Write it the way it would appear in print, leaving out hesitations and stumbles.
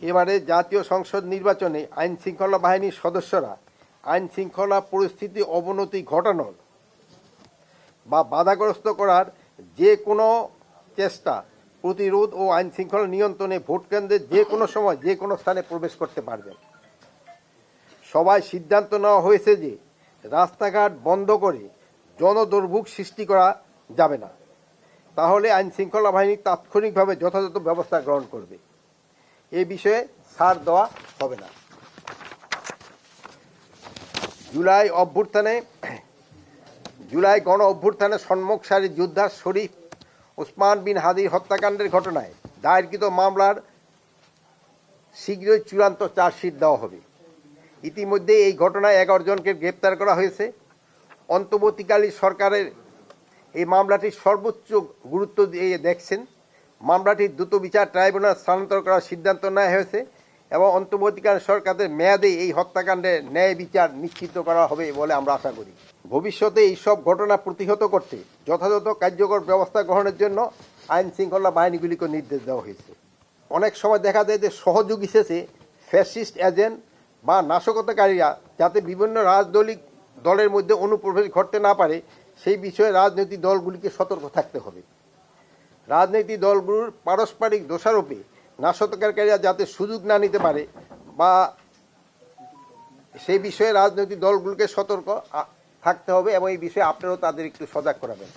এবারে জাতীয় সংসদ নির্বাচনে আইন শৃঙ্খলা বাহিনীর সদস্যরা আইন শৃঙ্খলা পরিস্থিতি অবনতি ঘটানোর বা বাধাগ্রস্ত করার যে কোনো চেষ্টা প্রতিরোধ ও আইন শৃঙ্খলা নিয়ন্ত্রণে ভোটকেন্দ্রে যে কোনো সময় যে কোনো স্থানে প্রবেশ করতে পারবেন। সবাই সিদ্ধান্ত নেওয়া হয়েছে যে রাস্তাঘাট বন্ধ করে জনদুর্ভোগ সৃষ্টি করা যাবে না, তাহলে আইন শৃঙ্খলা বাহিনী তাৎক্ষণিকভাবে যথাযথ ব্যবস্থা গ্রহণ করবে। এই বিষয়ে ছাড় দেওয়া হবে না। জুলাই গণ অভ্যুত্থানে সম্মুখ সারির যোদ্ধা শরীফ ওসমান বিন হাদির হত্যাকাণ্ডের ঘটনায় দায়েরকৃত মামলার শীঘ্রই চূড়ান্ত চার্জশিট দেওয়া হবে। ইতিমধ্যে এই ঘটনায় 11 জনকে গ্রেপ্তার করা হয়েছে। অন্তর্বর্তীকালীন সরকারের এই মামলাটির সর্বোচ্চ গুরুত্ব দিয়ে দেখছেন। মামলাটি দ্রুত বিচার ট্রাইব্যুনাল স্থানান্তর করার সিদ্ধান্ত নেওয়া হয়েছে এবং অন্তর্বর্তীকালীন সরকারের মেয়াদে এই হত্যাকাণ্ডের ন্যায় বিচার নিশ্চিত করা হবে বলে আমরা আশা করি। ভবিষ্যতে এইসব ঘটনা প্রতিহত করতে যথাযথ কার্যকর ব্যবস্থা গ্রহণের জন্য আইন শৃঙ্খলা বাহিনীগুলিকে নির্দেশ দেওয়া হয়েছে। অনেক সময় দেখা যায় যে সহযোগী শেষে ফ্যাসিস্ট এজেন্ট বা নাশকতাকারীরা যাতে বিভিন্ন রাজনৈতিক দলের মধ্যে অনুপ্রবেশ ঘটতে না পারে সেই বিষয়ে রাজনৈতিক দলগুলিকে সতর্ক থাকতে হবে। রাজনৈতিক দলগুলোর পারস্পরিক দোষারোপে নাশকতাকারীরা যাতে সুযোগ না নিতে পারে বা সেই বিষয়ে রাজনৈতিক দলগুলোকে সতর্ক থাকতে হবে এবং এই বিষয়ে আপনারাও তাদের একটু সজাগ করাবেন।